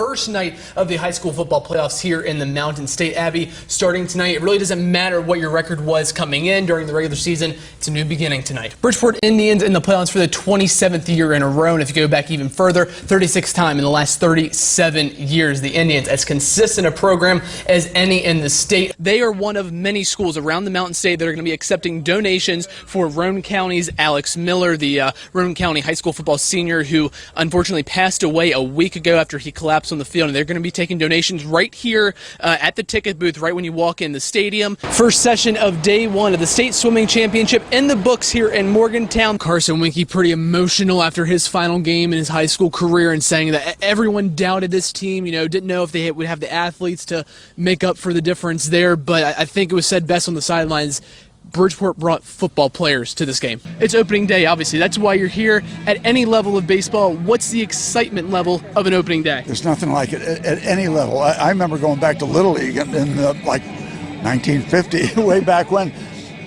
first night of the high school football playoffs here in the Mountain State. Abby, starting tonight, it really doesn't matter what your record was coming in during the regular season. It's a new beginning tonight. Bridgeport Indians in the playoffs for the 27th year in a row. And if you go back even further, 36th time in the last 37 years, the Indians, as consistent a program as any in the state. They are one of many schools around the Mountain State that are going to be accepting donations for Roane County's Alex Miller, the Roane County high school football senior who unfortunately passed away a week ago after he collapsed on the field. And they're going to be taking donations right here at the ticket booth right when you walk in the stadium. First session of day one of the state swimming championship in the books here in Morgantown. Carson Winkie pretty emotional after his final game in his high school career and saying that everyone doubted this team, didn't know if they would have the athletes to make up for the difference there. But I think it was said best on the sidelines, Bridgeport brought football players to this game. It's opening day, obviously. That's why you're here. At any level of baseball, what's the excitement level of an opening day? There's nothing like it at any level. I remember going back to Little League in like 1950, way back when.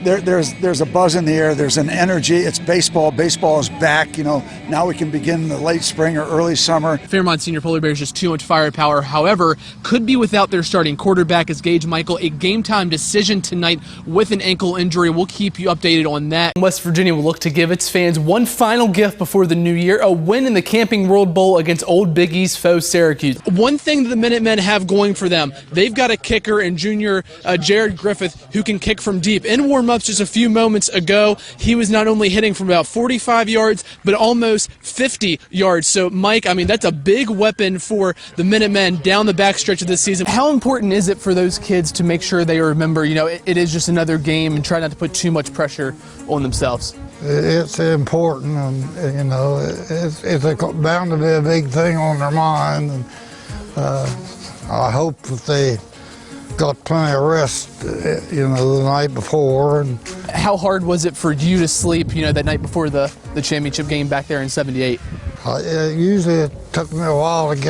There's a buzz in the air. There's an energy. It's baseball. Baseball is back. Now we can begin the late spring or early summer. Fairmont Senior Polar Bears just too much firepower. However, could be without their starting quarterback as Gage Michael. A game-time decision tonight with an ankle injury. We'll keep you updated on that. West Virginia will look to give its fans one final gift before the new year: a win in the Camping World Bowl against Old Big East foe Syracuse. One thing that the Minutemen have going for them: they've got a kicker in junior Jared Griffith who can kick from deep. In warm-up just a few moments ago, he was not only hitting from about 45 yards, but almost 50 yards. So, Mike, that's a big weapon for the Minutemen down the backstretch of this season. How important is it for those kids to make sure they remember, it is just another game and try not to put too much pressure on themselves? It's important, and, it's bound to be a big thing on their mind. And I hope that they got plenty of rest, the night before. And how hard was it for you to sleep, that night before the championship game back there in '78? Usually it took me a while to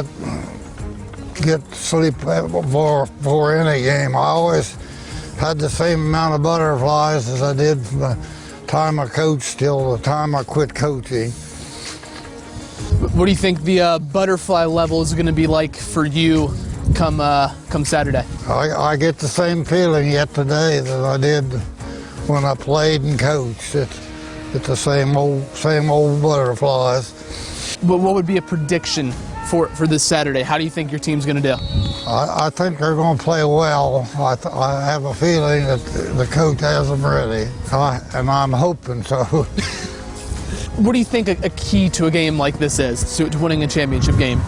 get sleep before any game. I always had the same amount of butterflies as I did from the time I coached till the time I quit coaching. What do you think the butterfly level is going to be like for you come Saturday? I get the same feeling yet today that I did when I played and coached. It's the same old butterflies. What would be a prediction for this Saturday? How do you think your team's going to do? I think they're going to play well. I have a feeling that the coach has them ready, and I'm hoping so. What do you think a key to a game like this is, to winning a championship game?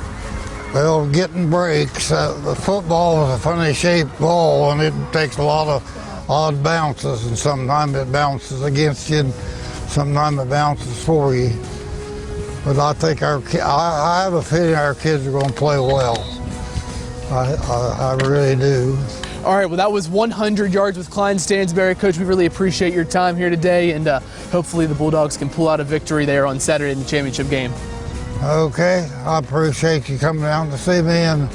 Well, getting breaks. The football is a funny-shaped ball, and it takes a lot of odd bounces, and sometimes it bounces against you, and sometimes it bounces for you. But I think I have a feeling our kids are going to play well. I really do. All right, well, that was 100 yards with Klein Stansberry. Coach, we really appreciate your time here today, and hopefully the Bulldogs can pull out a victory there on Saturday in the championship game. Okay, I appreciate you coming down to see me, and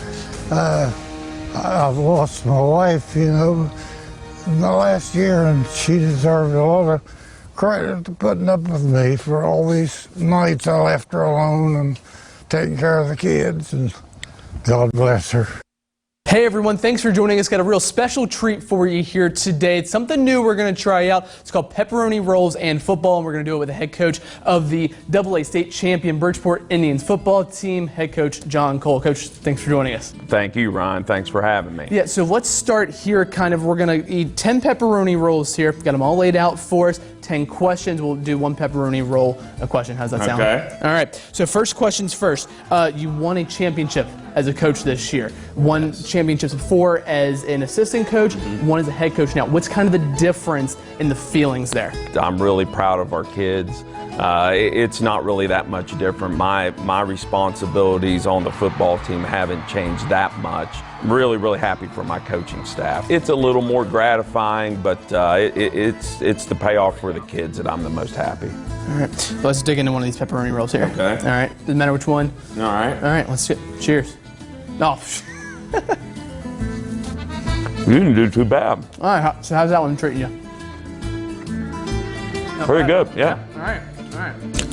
I've lost my wife, in the last year, and she deserved a lot of credit for putting up with me for all these nights I left her alone and taking care of the kids, and God bless her. Hey everyone, thanks for joining us. Got a real special treat for you here today. It's something new we're going to try out. It's called pepperoni rolls and football, and we're going to do it with the head coach of the AA state champion Bridgeport Indians football team, head coach John Cole. Coach, thanks for joining us. Thank you, Ryan. Thanks for having me. Yeah, so let's start here. We're going to eat 10 pepperoni rolls here. Got them all laid out for us. 10 questions. We'll do one pepperoni roll a question. How's that sound? Okay. All right. So first questions first. You won a championship as a coach this year. Won championships before as an assistant coach, one as a head coach now. What's kind of the difference in the feelings there? I'm really proud of our kids. It's not really that much different. My responsibilities on the football team haven't changed that much. I'm really, really happy for my coaching staff. It's a little more gratifying, but it's the payoff for the kids that I'm the most happy. All right, so let's dig into one of these pepperoni rolls here. Okay. All right, doesn't matter which one. All right. All right, let's cheers. Oh. You didn't do too bad. All right, so how's that one treating you? Pretty good, yeah. All right.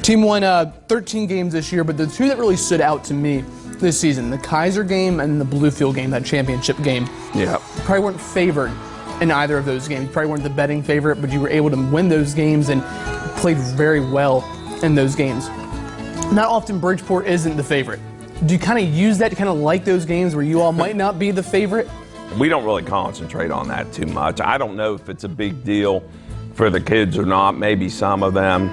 Team won 13 games this year, but the two that really stood out to me this season, the Kaiser game and the Bluefield game, that championship game. Yeah. You probably weren't favored in either of those games. You probably weren't the betting favorite, but you were able to win those games and played very well in those games. Not often Bridgeport isn't the favorite. Do you kind of use that to kind of like those games where you all might not be the favorite? We don't really concentrate on that too much. I don't know if it's a big deal for the kids or not. Maybe some of them.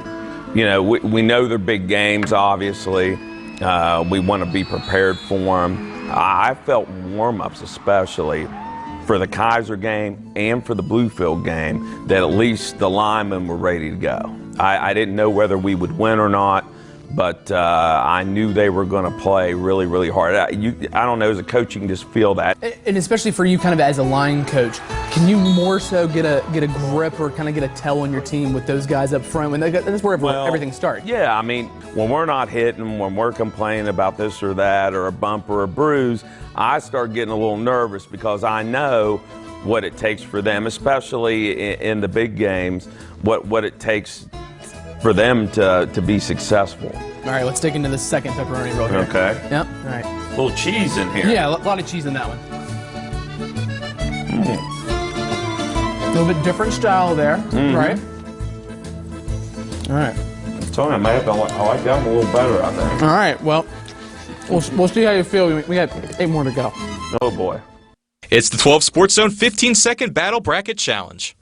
You know, we know they're big games, obviously. We want to be prepared for them. I felt warm-ups especially for the Kaiser game and for the Bluefield game that at least the linemen were ready to go. I didn't know whether we would win or not, but I knew they were going to play really, really hard. I don't know, as a coach, you can just feel that. And especially for you kind of as a line coach, can you more so get a grip or kind of get a tell on your team with those guys up front? When that's where everything starts. Yeah, I mean, when we're not hitting, when we're complaining about this or that or a bump or a bruise, I start getting a little nervous because I know what it takes for them, especially in the big games, what it takes for them to be successful. All right, let's dig into the second pepperoni roll here. Okay. Yep. All right. A little cheese in here. Yeah, a lot of cheese in that one. A little bit different style there, right? All right. So I like that one a little better, I think. All right. Well, we'll see how you feel. We got 8 more to go. Oh boy. It's the 12 Sports Zone 15-second Battle Bracket Challenge.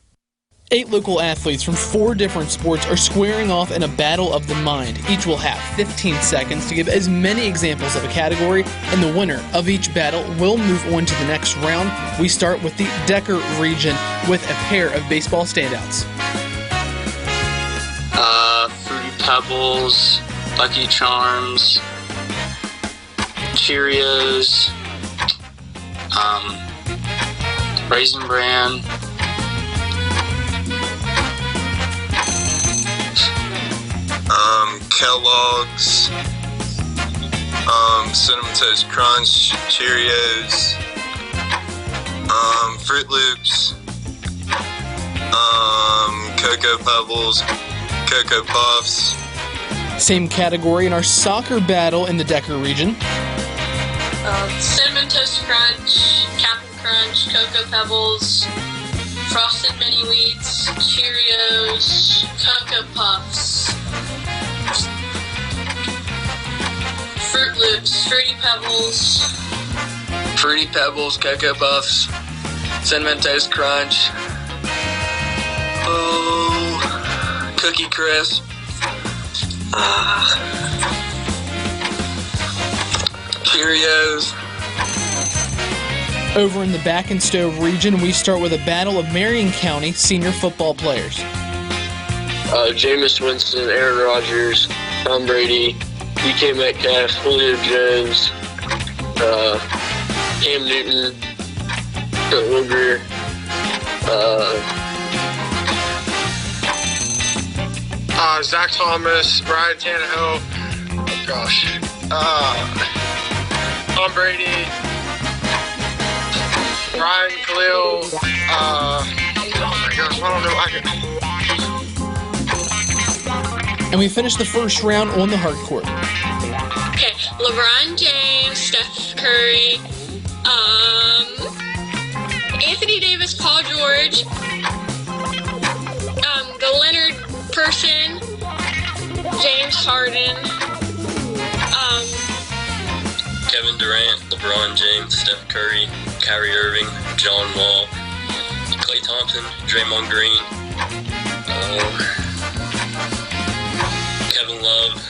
8 local athletes from 4 different sports are squaring off in a battle of the mind. Each will have 15 seconds to give as many examples of a category, and the winner of each battle will move on to the next round. We start with the Decker region with a pair of baseball standouts. Fruity Pebbles, Lucky Charms, Cheerios, Raisin Bran, Kellogg's, Cinnamon Toast Crunch, Cheerios, Fruit Loops, Cocoa Pebbles, Cocoa Puffs. Same category in our soccer battle in the Decker region. Cinnamon Toast Crunch, Captain Crunch, Cocoa Pebbles, Frosted Mini Wheats, Cheerios, Cocoa Puffs, Fruit Loops, Fruity Pebbles, Cocoa Puffs, Cinnamon Toast Crunch, Cookie Crisp, Cheerios. Over in the Back and Stove region, we start with a battle of Marion County senior football players. Jameis Winston, Aaron Rodgers, Tom Brady, DK Metcalf, Julio Jones, Cam Newton, Kurt Luger, Zach Thomas, Ryan Tannehill, Tom Brady, Ryan Khalil, And we finish the first round on the hard court. Okay, LeBron James, Steph Curry, Anthony Davis, Paul George, the Leonard person, James Harden, Kevin Durant, LeBron James, Steph Curry, Kyrie Irving, John Wall, Klay Thompson, Draymond Green, Kevin Love.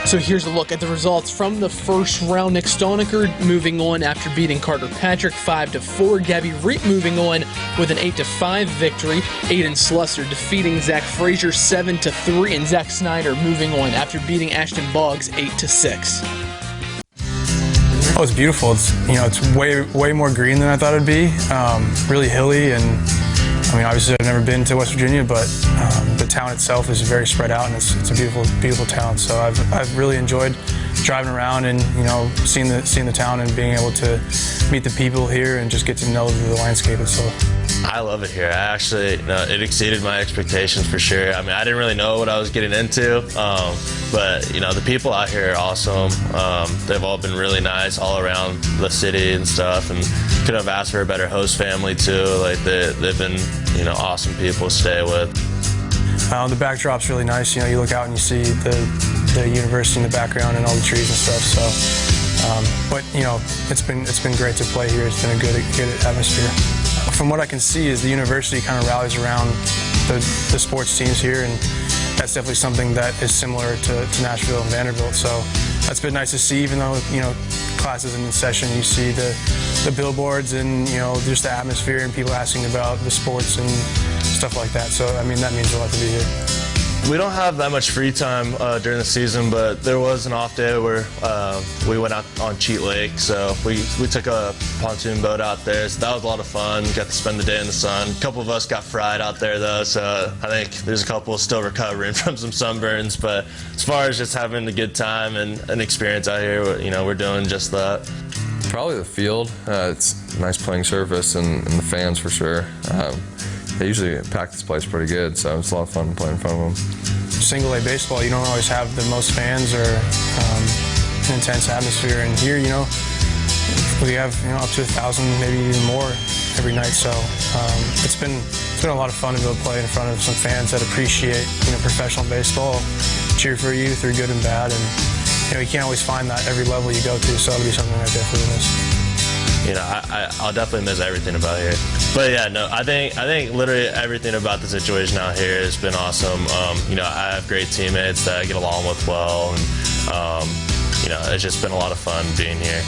So here's a look at the results from the first round. Nick Stoniker moving on after beating Carter Patrick 5-4. Gabby Reep moving on with an 8-5 victory. Aiden Slusser defeating Zach Frazier 7-3, and Zach Snyder moving on after beating Ashton Boggs 8-6. Oh, it's beautiful. It's way more green than I thought it'd be. Really hilly, and I mean, obviously I've never been to West Virginia, but the town itself is very spread out, and it's a beautiful town. So I've really enjoyed driving around and seeing the town and being able to meet the people here and just get to know the landscape itself. I love it here. It exceeded my expectations for sure. I mean, I didn't really know what I was getting into, but the people out here are awesome. They've all been really nice all around the city and stuff, and couldn't have asked for a better host family too. Like they've been awesome people to stay with. The backdrop's really nice. You look out and you see the university in the background and all the trees and stuff. So, but it's been great to play here. It's been a good atmosphere. From what I can see, is the university kind of rallies around the sports teams here, and that's definitely something that is similar to Nashville and Vanderbilt. So that's been nice to see. Even though class isn't in session, you see the billboards and just the atmosphere and people asking about the sports and stuff like that. So I mean, that means a lot to be here. We don't have that much free time during the season, but there was an off day where we went out on Cheat Lake, so we took a pontoon boat out there, so that was a lot of fun. Got to spend the day in the sun. A couple of us got fried out there though, so I think there's a couple still recovering from some sunburns, but as far as just having a good time and an experience out here, we're doing just that. Probably the field. It's a nice playing surface and the fans for sure. They usually pack this place pretty good, so it's a lot of fun playing in front of them. Single A baseball, you don't always have the most fans or an intense atmosphere, and here, we have up to 1,000, maybe even more every night. So it's been a lot of fun to be able to play in front of some fans that appreciate professional baseball, cheer for you through good and bad, and you can't always find that every level you go to. So it'll be something I definitely miss. I'll definitely miss everything about here. But yeah, no, I think literally everything about the situation out here has been awesome. I have great teammates that I get along with well, and it's just been a lot of fun being here.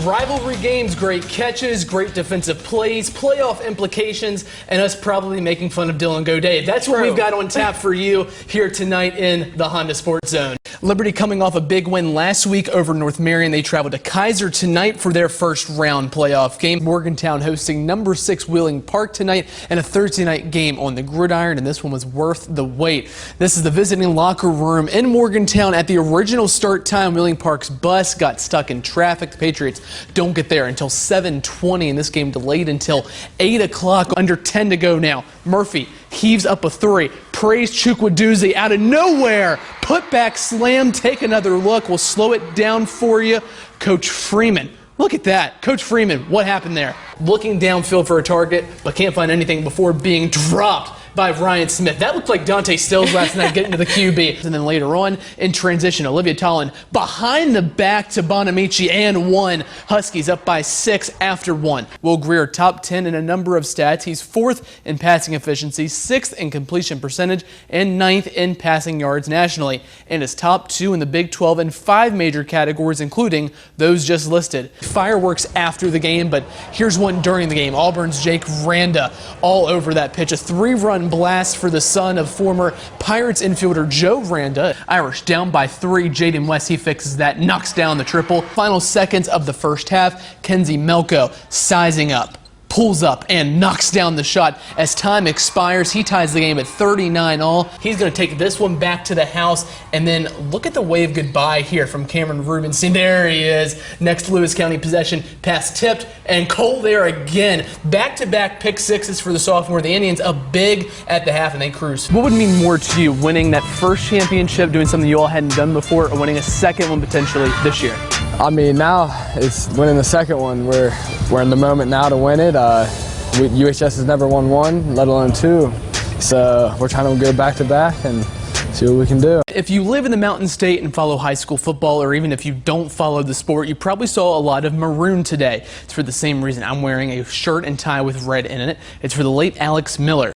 Rivalry games, great catches, great defensive plays, playoff implications, and us probably making fun of Dylan Godet. That's what we've got on tap for you here tonight in the Honda Sports Zone. Liberty coming off a big win last week over North Marion. They traveled to Kaiser tonight for their first round playoff game. Morgantown hosting number 6 Wheeling Park tonight, and a Thursday night game on the gridiron, and this one was worth the wait. This is the visiting locker room in Morgantown. At the original start time, Wheeling Park's bus got stuck in traffic. The Patriots don't get there until 7:20, and this game delayed until 8 o'clock. Under 10 to go now. Murphy heaves up a 3. Praise Chukwuduzi out of nowhere. Put back slam. Take another look. We'll slow it down for you. Coach Freeman. Look at that. Coach Freeman, what happened there? Looking downfield for a target, but can't find anything before being dropped by Ryan Smith. That looked like Dante Stills last night getting to the QB. And then later on in transition, Olivia Tollin behind the back to Bonamici and 1. Huskies up by 6 after 1. Will Greer top 10 in a number of stats. He's 4th in passing efficiency, 6th in completion percentage, and 9th in passing yards nationally. And is top 2 in the Big 12 in 5 major categories, including those just listed. Fireworks after the game, but here's one during the game. Auburn's Jake Randa all over that pitch. A 3-run blast for the son of former Pirates infielder Joe Randa. Irish down by 3. Jaden West, he fixes that, knocks down the triple. Final seconds of the first half, Kenzie Melko sizing up, pulls up, and knocks down the shot. As time expires, he ties the game at 39 all. He's going to take this one back to the house, and then look at the wave goodbye here from Cameron Rubenstein. There he is, next to Lewis County possession. Pass tipped, and Cole there again. Back-to-back pick sixes for the sophomore. The Indians up big at the half, and they cruise. What would mean more to you, winning that first championship, doing something you all hadn't done before, or winning a second one potentially this year? I mean, now it's winning the second one. We're in the moment now to win it. UHS has never won 1, let alone 2. So we're trying to go back to back and see what we can do. If you live in the Mountain State and follow high school football, or even if you don't follow the sport, you probably saw a lot of maroon today. It's for the same reason I'm wearing a shirt and tie with red in it. It's for the late Alex Miller.